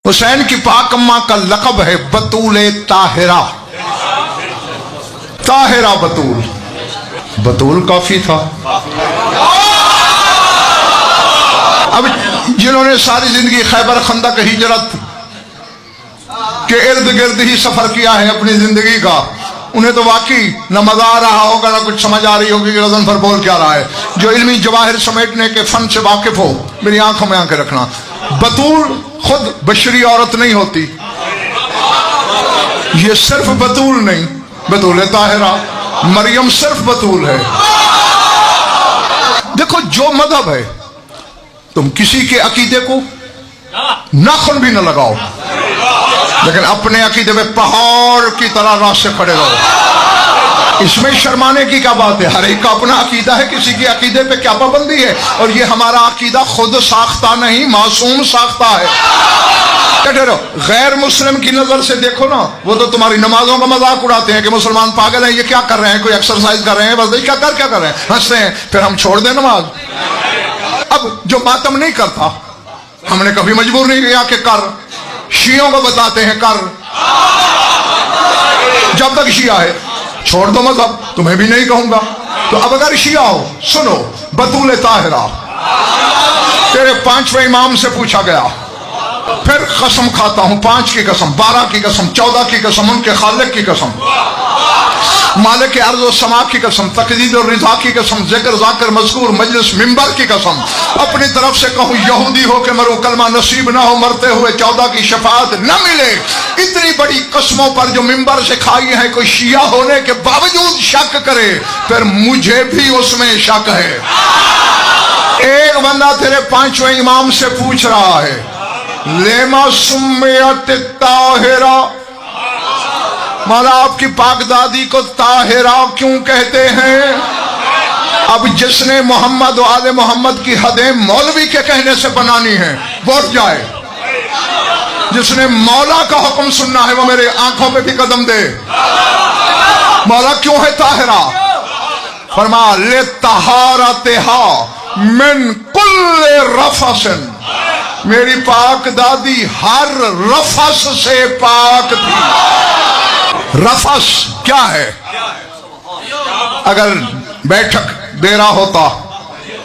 حسین کی پاک اماں کا لقب ہے بطول طاہرہ. طاہرہ بطول. بطول کافی تھا. اب جنہوں نے ساری زندگی خیبر خندق ہجرت کے ارد گرد ہی سفر کیا ہے اپنی زندگی کا، انہیں تو واقعی نہ مزہ آ رہا ہوگا نہ کچھ سمجھ آ رہی ہوگی کہ رضن پر بول کیا رہا ہے. جو علمی جواہر سمیٹنے کے فن سے واقف ہو میری آنکھوں میں آنکھیں رکھنا. بطول خود بشری عورت نہیں ہوتی، یہ صرف بطول نہیں، بطول طاہرہ مریم صرف بطول ہے. دیکھو جو مذہب ہے تم کسی کے عقیدے کو ناخن بھی نہ لگاؤ، لیکن اپنے عقیدے میں پہاڑ کی طرح راہ سے کھڑے رہو. اس میں شرمانے کی کیا بات ہے؟ ہر ایک کا اپنا عقیدہ ہے، کسی کے عقیدے پہ کیا پابندی ہے؟ اور یہ ہمارا عقیدہ خود ساختہ نہیں، معصوم ساختہ ہے. غیر مسلم کی نظر سے دیکھو نا، وہ تو تمہاری نمازوں کا مذاق اڑاتے ہیں کہ مسلمان پاگل ہیں، یہ کیا کر رہے ہیں، کوئی ایکسرسائز کر رہے ہیں، بس کیا کر رہے ہیں، ہنستے ہیں، پھر ہم چھوڑ دیں نماز. اب جو ماتم نہیں کرتا ہم نے کبھی مجبور نہیں کیا کہ کر. شیعوں کو بتاتے ہیں کر، جب تک شیعہ ہے چھوڑ دو مذہب، تمہیں بھی نہیں کہوں گا. تو اب اگر شیعہ ہو سنو، بطول طاہرہ تیرے 5ویں امام سے پوچھا گیا، پھر قسم کھاتا ہوں 5 کی قسم، 12 کی قسم، 14 کی قسم، ان کے خالق کی قسم، مالک ارض و سما کی قسم، تقدیر اور رضا کی قسم، ذکر ذاکر مذکور مجلس منبر کی قسم، اپنی طرف سے کہوں یہودی ہو کے مرو کلمہ نصیب نہ ہو، مرتے ہوئے 14 کی شفاعت نہ ملے. اتنی بڑی قسموں پر جو منبر سے کھائی ہیں، کوئی شیعہ ہونے کے باوجود شک کرے، پھر مجھے بھی اس میں شک ہے. ایک بندہ تیرے 5ویں امام سے پوچھ رہا ہے، لیما سمیت طاہرہ، مولا آپ کی پاک دادی کو طاہرہ کیوں کہتے ہیں؟ اب جس نے محمد و آل محمد کی حدیں مولوی کے کہنے سے بنانی ہیں وہ اٹھ جائے. جس نے مولا کا حکم سننا ہے وہ میرے آنکھوں پہ بھی قدم دے. مولا کیوں ہے طاہرہ؟ فرمایا لطہارتہا من کل رفث، میری پاک دادی ہر رفث سے پاک تھی. رفث کیا ہے؟ اگر بیٹھک دے رہا ہوتا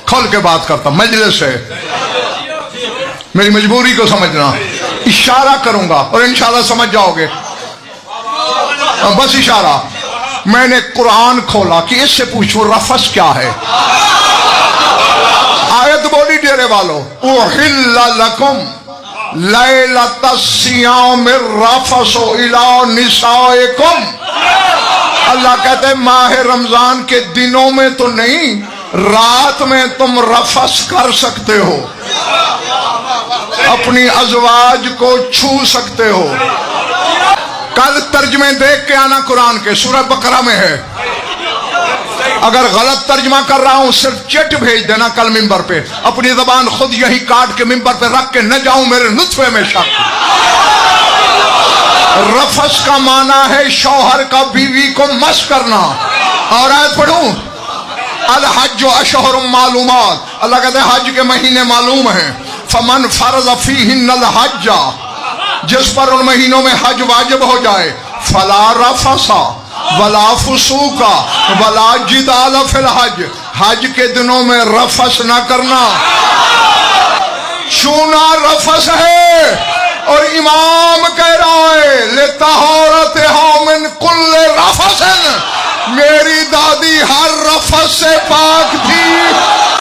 کھل کے بات کرتا، مجلس ہے، میری مجبوری کو سمجھنا، اشارہ کروں گا اور انشاءاللہ سمجھ جاؤ گے، بس اشارہ. میں نے قرآن کھولا کہ اس سے پوچھو رفث کیا ہے. آیت بولی ڈیرے والو، احل لکم لیلۃ الصیام الرفث الی نسائکم. اللہ کہتے ہیں ماہ رمضان کے دنوں میں تو نہیں، رات میں تم رفث کر سکتے ہو، اپنی ازواج کو چھو سکتے ہو. کل ترجمے دیکھ کے آنا قرآن کے، سورہ بقرہ میں ہے. اگر غلط ترجمہ کر رہا ہوں صرف چٹ بھیج دینا کل ممبر پہ، اپنی زبان خود یہی کاٹ کے ممبر پہ رکھ کے نہ جاؤں میرے نطفے میں شک. رفث کا معنی ہے شوہر کا بیوی کو مس کرنا. اور آیت پڑھوں، الحج اشہر معلومات، اللہ کہتے ہیں حج کے مہینے معلوم ہیں. فمن فرض فیہن الحج، جس پر ان مہینوں میں حج واجب ہو جائے، فلا رفث ولا فسوق ولا جدال فی الحج، حج کے دنوں میں رفث نہ کرنا. چھونا رفث ہے. اور امام کہہ رہا ہے لطہارتہا من کل رفث، میری دادی ہر رفث سے پاک تھی.